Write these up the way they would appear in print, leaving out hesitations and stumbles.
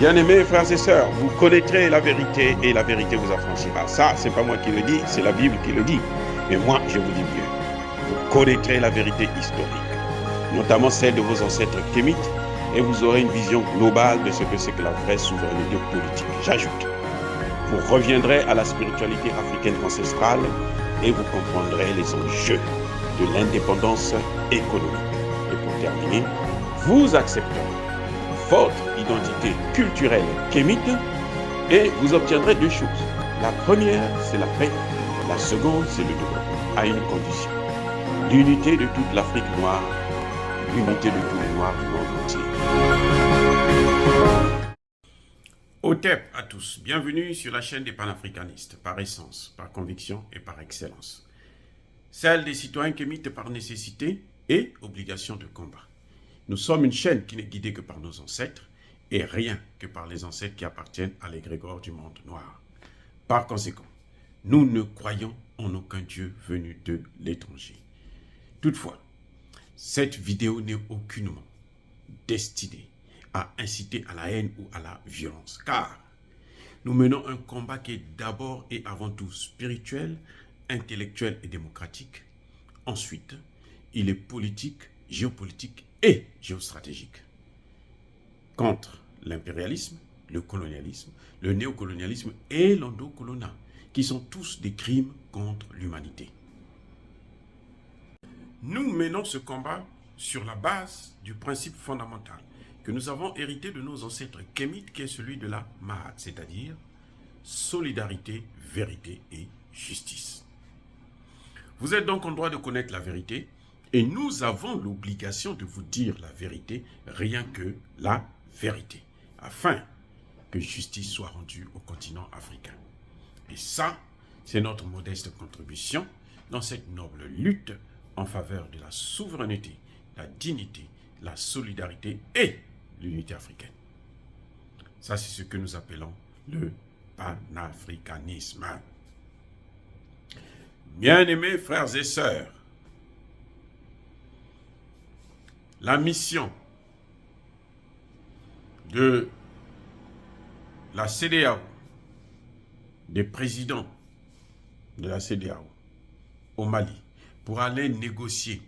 Bien-aimés frères et sœurs, vous connaîtrez la vérité et la vérité vous affranchira. Ça, c'est pas moi qui le dis, c'est la Bible qui le dit. Mais moi, je vous dis mieux. Vous connaîtrez la vérité historique, notamment celle de vos ancêtres kémites, et vous aurez une vision globale de ce que c'est que la vraie souveraineté politique. J'ajoute, vous reviendrez à la spiritualité africaine ancestrale et vous comprendrez les enjeux de l'indépendance économique. Et pour terminer, vous accepterez votre identité culturelle kémite et vous obtiendrez deux choses. La première, c'est la paix. La seconde, c'est le développement, à une condition. L'unité de toute l'Afrique noire, l'unité de tous les Noirs du monde entier. Otep à tous, bienvenue sur la chaîne des panafricanistes, par essence, par conviction et par excellence. Celle des citoyens kémites par nécessité et obligation de combat. Nous sommes une chaîne qui n'est guidée que par nos ancêtres et rien que par les ancêtres qui appartiennent à l'égrégore du monde noir. Par conséquent, nous ne croyons en aucun Dieu venu de l'étranger. Toutefois, cette vidéo n'est aucunement destinée à inciter à la haine ou à la violence, car nous menons un combat qui est d'abord et avant tout spirituel, intellectuel et démocratique. Ensuite, il est politique, géopolitique et géostratégique. Contre l'impérialisme, le colonialisme, le néocolonialisme et l'endocoloniat, qui sont tous des crimes contre l'humanité. Nous menons ce combat sur la base du principe fondamental que nous avons hérité de nos ancêtres kémites, qui est celui de la Mahat, c'est-à-dire solidarité, vérité et justice. Vous êtes donc en droit de connaître la vérité et nous avons l'obligation de vous dire la vérité, rien que la vérité, afin que justice soit rendue au continent africain. Et ça, c'est notre modeste contribution dans cette noble lutte en faveur de la souveraineté, la dignité, la solidarité et l'unité africaine. Ça, c'est ce que nous appelons le panafricanisme. Bien-aimés frères et sœurs, la mission de la CEDEAO, des présidents de la CEDEAO au Mali, pour aller négocier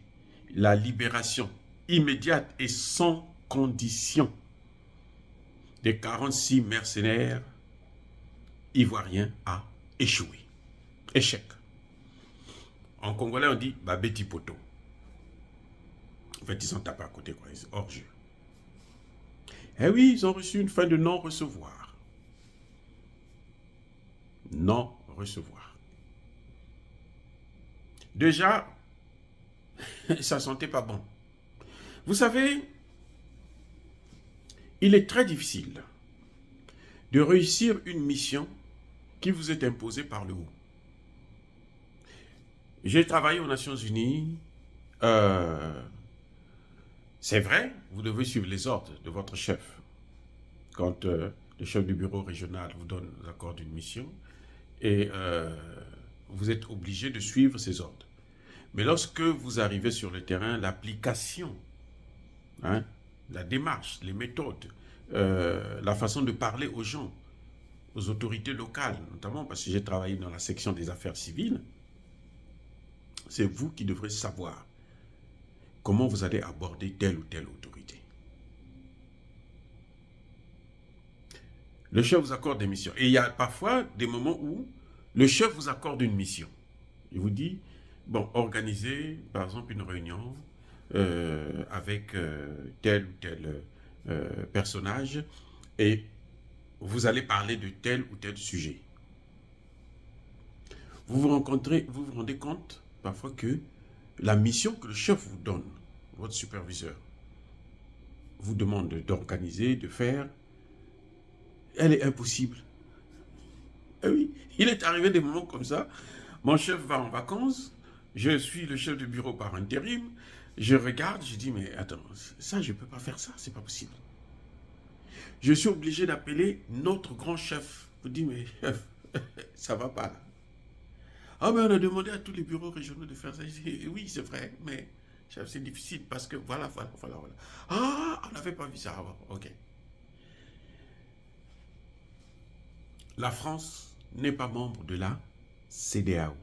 la libération immédiate et sans condition des 46 mercenaires ivoiriens a échoué. Échec. En congolais, on dit « Babeti Poto ». En fait, ils sont tapés à côté, quoi. Ils sont hors jeu. Eh oui, ils ont reçu une fin de non-recevoir. Non-recevoir. Déjà, ça sentait pas bon. Vous savez, il est très difficile de réussir une mission qui vous est imposée par le haut. J'ai travaillé aux Nations Unies. C'est vrai, vous devez suivre les ordres de votre chef. Quand le chef du bureau régional vous accorde une mission, et vous êtes obligé de suivre ses ordres. Mais lorsque vous arrivez sur le terrain, l'application, la démarche, les méthodes, la façon de parler aux gens, aux autorités locales, notamment parce que j'ai travaillé dans la section des affaires civiles, c'est vous qui devrez savoir comment vous allez aborder telle ou telle autorité. Le chef vous accorde des missions. Et il y a parfois des moments où le chef vous accorde une mission. Il vous dit, bon, organisez par exemple une réunion avec tel ou tel personnage et vous allez parler de tel ou tel sujet. Vous vous rendez compte parfois que la mission que le chef vous donne, votre superviseur, vous demande d'organiser, de faire, elle est impossible. Et oui, il est arrivé des moments comme ça. Mon chef va en vacances, je suis le chef de bureau par intérim, je regarde, je dis, mais attends, ça, je ne peux pas faire ça, c'est pas possible. Je suis obligé d'appeler notre grand chef. Je dis, mais chef, ça va pas là. Ah ben on a demandé à tous les bureaux régionaux de faire ça. Je dis, oui, c'est vrai, mais chef, c'est difficile parce que voilà. Ah, on n'avait pas vu ça avant, ok. La France n'est pas membre de la CEDEAO.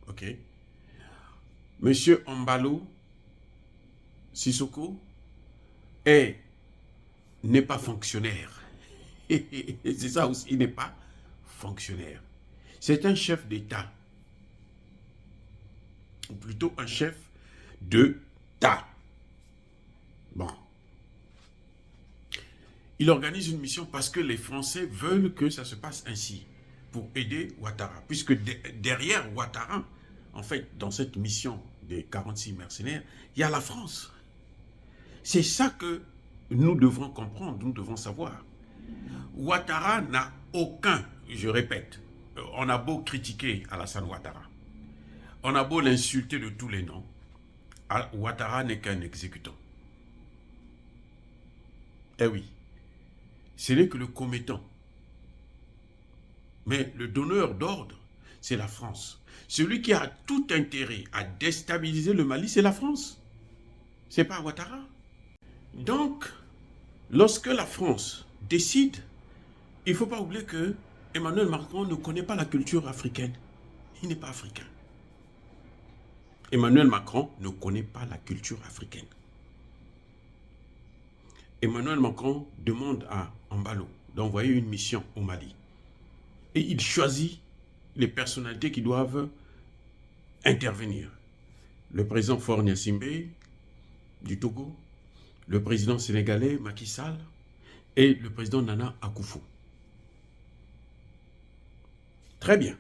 Ok. Monsieur Embalo Sissoko n'est pas fonctionnaire. C'est ça aussi, il n'est pas fonctionnaire. C'est un chef d'État. Ou plutôt un chef d'État. Bon. Il organise une mission parce que les Français veulent que ça se passe ainsi, pour aider Ouattara. Puisque derrière Ouattara, en fait, dans cette mission des 46 mercenaires, il y a la France. C'est ça que nous devons comprendre, nous devons savoir. Ouattara n'a aucun, je répète, on a beau critiquer Alassane Ouattara, on a beau l'insulter de tous les noms, Ouattara n'est qu'un exécutant. Eh oui, ce n'est que le commettant. Mais le donneur d'ordre, c'est la France. Celui qui a tout intérêt à déstabiliser le Mali, c'est la France. Ce n'est pas Ouattara. Donc, lorsque la France décide, il ne faut pas oublier que Emmanuel Macron ne connaît pas la culture africaine. Il n'est pas africain. Emmanuel Macron ne connaît pas la culture africaine. Emmanuel Macron demande à Embalo d'envoyer une mission au Mali. Et il choisit les personnalités qui doivent intervenir. Le président Faure Gnassingbé du Togo, le président sénégalais Macky Sall et le président Nana Akufo. Très bien.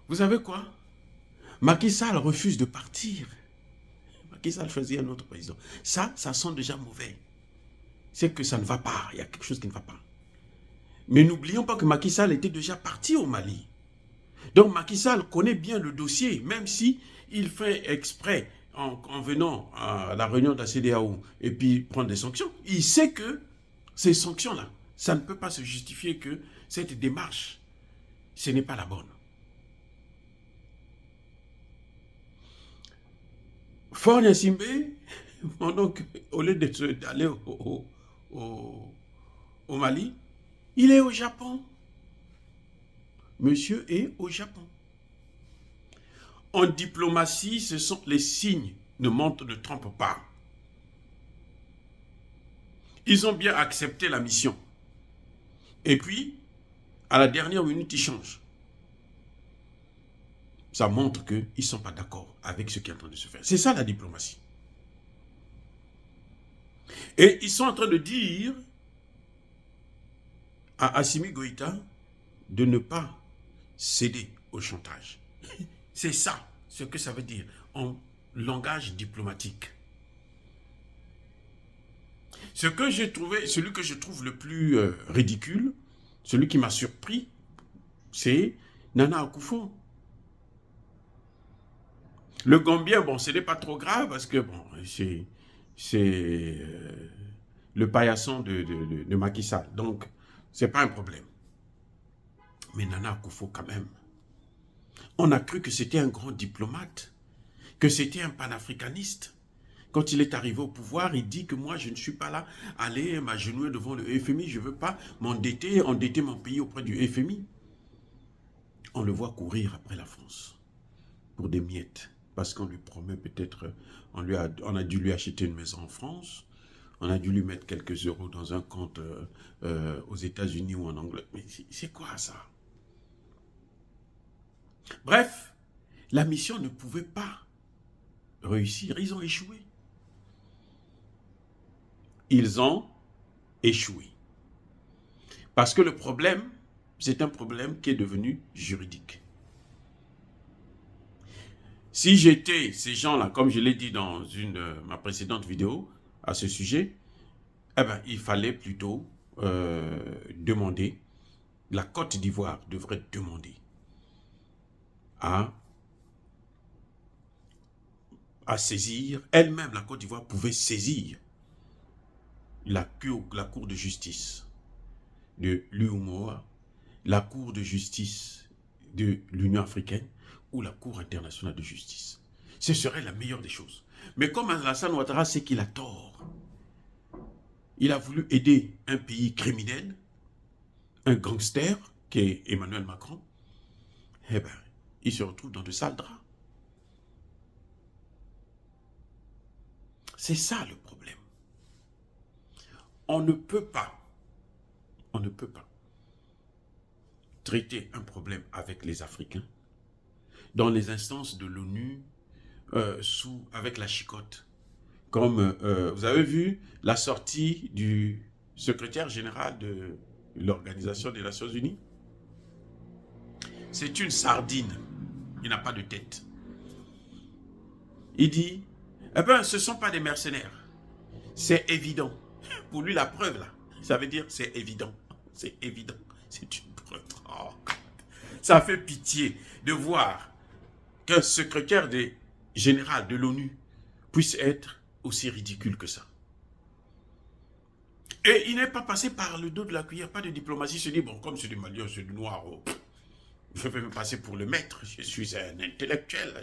Vous savez quoi? Macky Sall refuse de partir. Macky Sall choisit un autre président. Ça sent déjà mauvais. C'est que ça ne va pas. Il y a quelque chose qui ne va pas. Mais n'oublions pas que Macky Sall était déjà parti au Mali. Donc Macky Sall connaît bien le dossier, même si il fait exprès en venant à la réunion de la CEDEAO et puis prendre des sanctions. Il sait que ces sanctions-là, ça ne peut pas se justifier que cette démarche, ce n'est pas la bonne. Faure Gnassingbé, donc, au lieu d'aller au Mali, il est au Japon. Monsieur est au Japon. En diplomatie, ce sont les signes ne trompent pas. Ils ont bien accepté la mission. Et puis, à la dernière minute, ils changent. Ça montre qu'ils ne sont pas d'accord avec ce qui est en train de se faire. C'est ça la diplomatie. Et ils sont en train de dire à Assimi Goïta de ne pas céder au chantage. C'est ça ce que ça veut dire en langage diplomatique. Celui que je trouve le plus ridicule, celui qui m'a surpris, c'est Nana Akufo. Le Gambien, bon, ce n'est pas trop grave parce que bon, c'est le paillasson de Macky Sall. Donc, ce n'est pas un problème. Mais Nana Akufo, quand même, on a cru que c'était un grand diplomate, que c'était un panafricaniste. Quand il est arrivé au pouvoir, il dit que moi, je ne suis pas là, aller m'agenouiller devant le FMI, je ne veux pas m'endetter, endetter mon pays auprès du FMI. On le voit courir après la France pour des miettes, parce qu'on lui promet peut-être, on a dû lui acheter une maison en France, on a dû lui mettre quelques euros dans un compte aux États-Unis ou en Angleterre. Mais c'est quoi ça? Bref, la mission ne pouvait pas réussir, ils ont échoué. Ils ont échoué. Parce que le problème, c'est un problème qui est devenu juridique. Si j'étais ces gens-là, comme je l'ai dit dans ma précédente vidéo à ce sujet, eh ben, il fallait plutôt demander, la Côte d'Ivoire devrait demander à saisir, elle-même la Côte d'Ivoire pouvait saisir la Cour de justice de l'UEMOA, la Cour de justice de l'Union africaine ou la Cour internationale de justice. Ce serait la meilleure des choses. Mais comme Alassane Ouattara sait qu'il a tort, Il a voulu aider un pays criminel, un gangster, qui est Emmanuel Macron. Eh bien, il se retrouve dans de sales draps. C'est ça le problème. On ne peut pas traiter un problème avec les Africains dans les instances de l'ONU avec la chicotte. Comme vous avez vu la sortie du secrétaire général de l'Organisation des Nations Unies. C'est une sardine. Il n'a pas de tête. Il dit, eh bien, ce ne sont pas des mercenaires. C'est évident. Pour lui, la preuve, là, ça veut dire c'est évident. C'est évident. C'est une preuve. Oh, ça fait pitié de voir qu'un secrétaire général de l'ONU puisse être aussi ridicule que ça. Et il n'est pas passé par le dos de la cuillère, pas de diplomatie. Il se dit, bon, comme c'est du malien, c'est du noir, oh, je vais me passer pour le maître, je suis un intellectuel.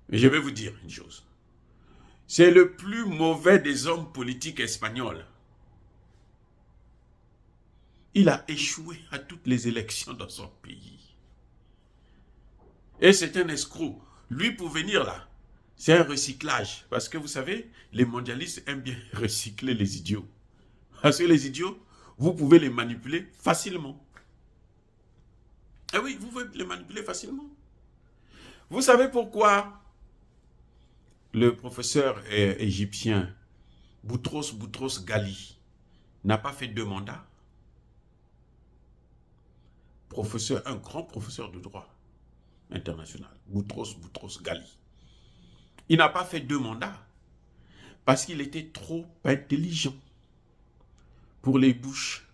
Mais je vais vous dire une chose. C'est le plus mauvais des hommes politiques espagnols. Il a échoué à toutes les élections dans son pays. Et c'est un escroc. Lui, pour venir là, c'est un recyclage. Parce que vous savez, les mondialistes aiment bien recycler les idiots. Parce que les idiots, vous pouvez les manipuler facilement. Ah oui, vous pouvez les manipuler facilement. Vous savez pourquoi le professeur égyptien Boutros Ghali n'a pas fait 2 mandats? Professeur, un grand professeur de droit international, Boutros Ghali. Il n'a pas fait 2 mandats parce qu'il était trop intelligent pour les Bush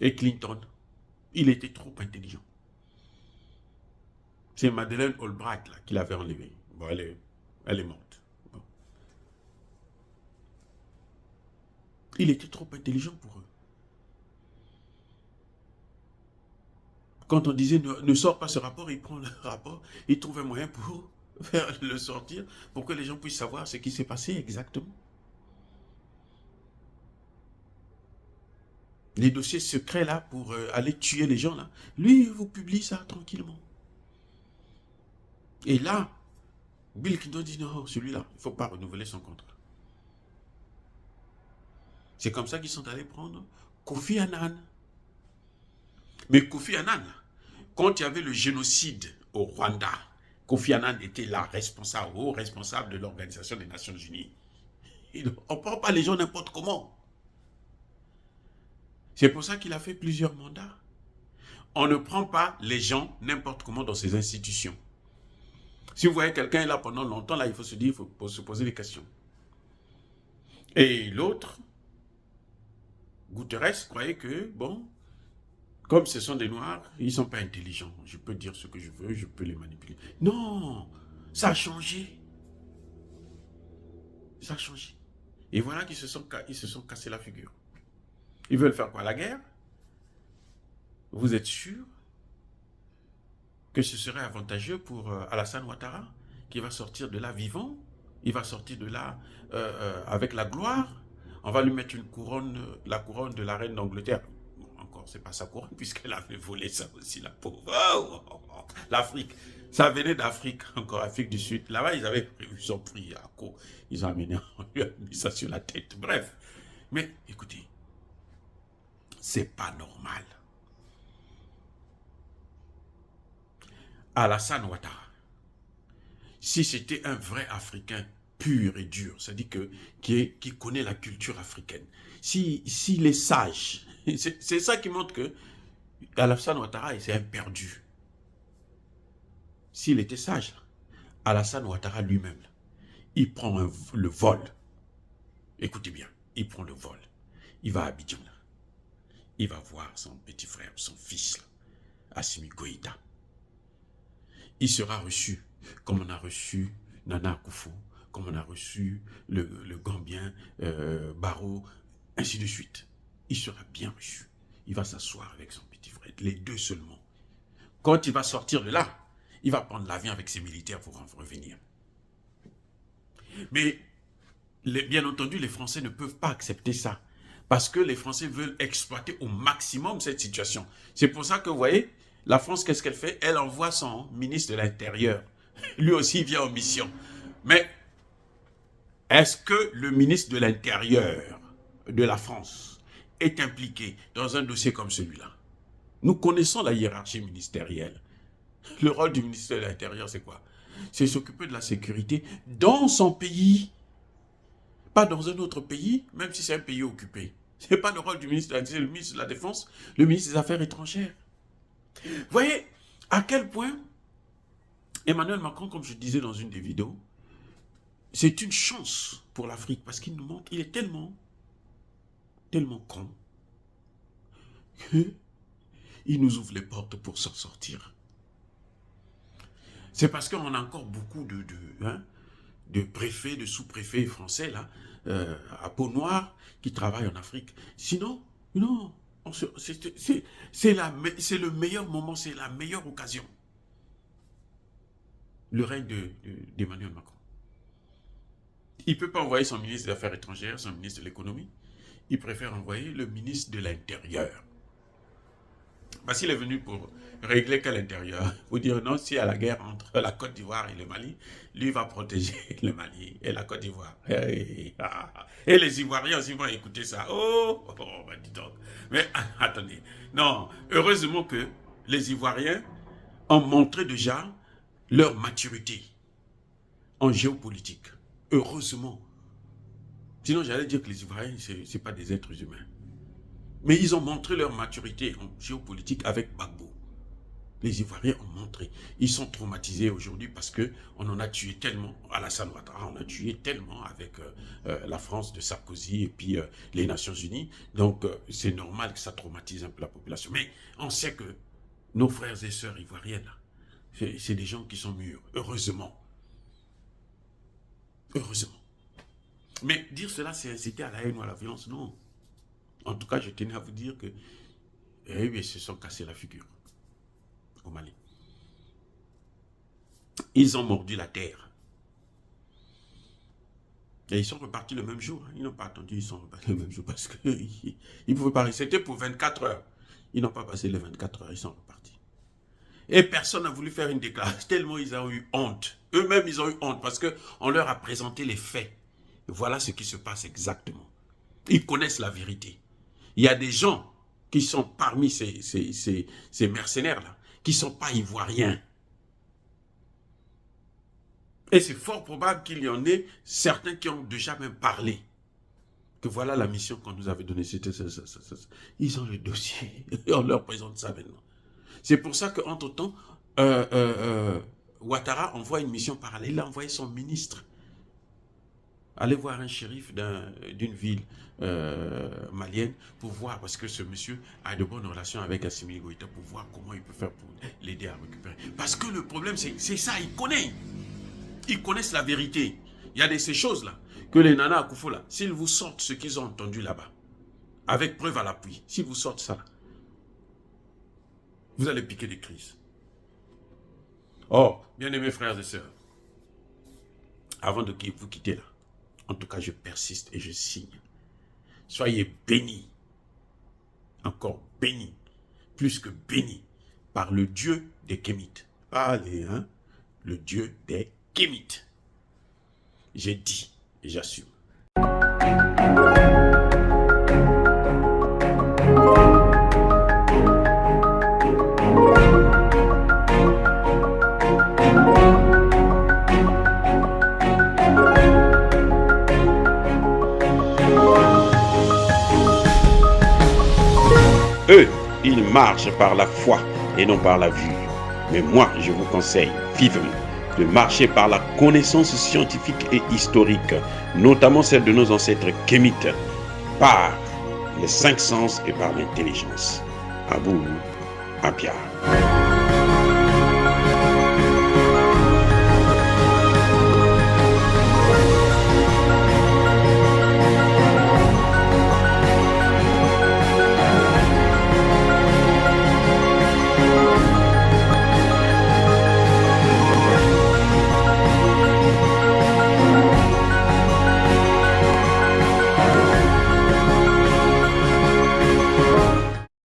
et Clinton. Il était trop intelligent. C'est Madeleine Albright là, qui l'avait enlevé. Bon, elle est morte. Bon. Il était trop intelligent pour eux. Quand on disait ne sort pas ce rapport, il prend le rapport, il trouve un moyen pour faire le sortir, pour que les gens puissent savoir ce qui s'est passé exactement. Les dossiers secrets là, pour aller tuer les gens là, lui, il vous publie ça tranquillement. Et là, Bill Clinton dit non, celui-là, il ne faut pas renouveler son contrat. C'est comme ça qu'ils sont allés prendre Kofi Annan. Mais Kofi Annan, quand il y avait le génocide au Rwanda, Kofi Annan était là, haut responsable de l'Organisation des Nations Unies. On ne prend pas les gens n'importe comment. C'est pour ça qu'il a fait plusieurs mandats. On ne prend pas les gens n'importe comment dans ces institutions. Si vous voyez quelqu'un est là pendant longtemps, là, il faut se dire, il faut se poser des questions. Et l'autre, Guterres, croyait que, bon, comme ce sont des Noirs, ils ne sont pas intelligents. Je peux dire ce que je veux, je peux les manipuler. Non, ça a changé. Ça a changé. Et voilà qu'ils se sont cassés la figure. Ils veulent faire quoi? La guerre? Vous êtes sûr que ce serait avantageux pour Alassane Ouattara, qui va sortir de là vivant? Il va sortir de là avec la gloire? On va lui mettre une couronne, la couronne de la reine d'Angleterre. Bon, encore, c'est pas sa couronne, puisqu'elle avait volé ça aussi, la pauvre. Oh, l'Afrique. Ça venait d'Afrique, encore, Afrique du Sud. Là-bas, ils ont pris à quoi? Ils ont amené ça sur la tête. Bref. Mais, écoutez, c'est pas normal. Alassane Ouattara, si c'était un vrai Africain pur et dur, c'est-à-dire qui connaît la culture africaine, s'il est sage, c'est ça qui montre que Alassane Ouattara, c'est un perdu. S'il était sage, Alassane Ouattara lui-même, il prend le vol. Écoutez bien, il prend le vol. Il va à Abidjan, là. Il va voir son petit frère, son fils, là, Assimi Goïta. Il sera reçu comme on a reçu Nana Akufo, comme on a reçu le Gambien Barrow, ainsi de suite. Il sera bien reçu. Il va s'asseoir avec son petit frère, les deux seulement. Quand il va sortir de là, il va prendre l'avion avec ses militaires pour en revenir. Mais bien entendu, les Français ne peuvent pas accepter ça. Parce que les Français veulent exploiter au maximum cette situation. C'est pour ça que, vous voyez, la France, qu'est-ce qu'elle fait? Elle envoie son ministre de l'Intérieur. Lui aussi, il vient en mission. Mais est-ce que le ministre de l'Intérieur de la France est impliqué dans un dossier comme celui-là? Nous connaissons la hiérarchie ministérielle. Le rôle du ministre de l'Intérieur, c'est quoi? C'est s'occuper de la sécurité dans son pays, pas dans un autre pays, même si c'est un pays occupé. Ce n'est pas le rôle du ministre, c'est le ministre de la Défense, le ministre des Affaires étrangères. Vous voyez à quel point Emmanuel Macron, comme je disais dans une des vidéos, c'est une chance pour l'Afrique parce qu'il nous montre, il est tellement con qu'il nous ouvre les portes pour s'en sortir. C'est parce qu'on a encore beaucoup de préfets, de sous-préfets français là, à peau noire, qui travaillent en Afrique. Sinon, non, c'est le meilleur moment, c'est la meilleure occasion. Le règne d'Emmanuel Macron. Il ne peut pas envoyer son ministre des Affaires étrangères, son ministre de l'économie. Il préfère envoyer le ministre de l'Intérieur. Parce qu'il est venu pour régler qu'à l'intérieur. Pour dire non, s'il y a la guerre entre la Côte d'Ivoire et le Mali, lui va protéger le Mali et la Côte d'Ivoire. Et les Ivoiriens aussi vont écouter ça. Oh, bah dis donc. Mais attendez. Non, heureusement que les Ivoiriens ont montré déjà leur maturité en géopolitique. Heureusement. Sinon, j'allais dire que les Ivoiriens, ce n'est pas des êtres humains. Mais ils ont montré leur maturité en géopolitique avec Gbagbo. Les Ivoiriens ont montré. Ils sont traumatisés aujourd'hui parce qu'on en a tué tellement. Alassane Ouattara, on a tué tellement avec la France de Sarkozy et puis les Nations Unies. Donc, c'est normal que ça traumatise un peu la population. Mais on sait que nos frères et sœurs ivoiriennes, c'est des gens qui sont mûrs. Heureusement. Heureusement. Mais dire cela, c'est inciter à la haine ou à la violence, non. En tout cas, je tenais à vous dire que ils se sont cassés la figure au Mali. Ils ont mordu la terre. Et ils sont repartis le même jour. Ils n'ont pas attendu, ils sont repartis le même jour parce qu'ils ne pouvaient pas. C'était pour 24 heures. Ils n'ont pas passé les 24 heures, ils sont repartis. Et personne n'a voulu faire une déclaration, tellement ils ont eu honte. Eux-mêmes, ils ont eu honte parce qu'on leur a présenté les faits. Voilà ce qui se passe exactement. Ils connaissent la vérité. Il y a des gens qui sont parmi ces mercenaires-là, qui ne sont pas ivoiriens. Et c'est fort probable qu'il y en ait certains qui ont déjà même parlé. Que voilà la mission qu'on nous avait donnée. Ils ont le dossier. Et on leur présente ça maintenant. C'est pour ça qu'entre-temps, Ouattara envoie une mission parallèle. Il a envoyé son ministre. Allez voir un shérif d'une ville malienne pour voir, parce que ce monsieur a de bonnes relations avec Assimi Goïta, pour voir comment il peut faire pour l'aider à récupérer. Parce que le problème, c'est ça, il connaît. Ils connaissent la vérité. Il y a de ces choses-là, que les nanas à Koufo, là, s'ils vous sortent ce qu'ils ont entendu là-bas, avec preuve à l'appui, s'ils vous sortent ça, là, vous allez piquer des crises. Oh, bien-aimés frères et sœurs, avant de vous quitter là, en tout cas, je persiste et je signe. Soyez bénis, encore bénis, plus que bénis, par le Dieu des Kémites. Allez, hein, le Dieu des Kémites. J'ai dit et j'assume. Eux, ils marchent par la foi et non par la vue. Mais moi, je vous conseille vivement de marcher par la connaissance scientifique et historique, notamment celle de nos ancêtres kémites, par les 5 sens et par l'intelligence. Abou Abia.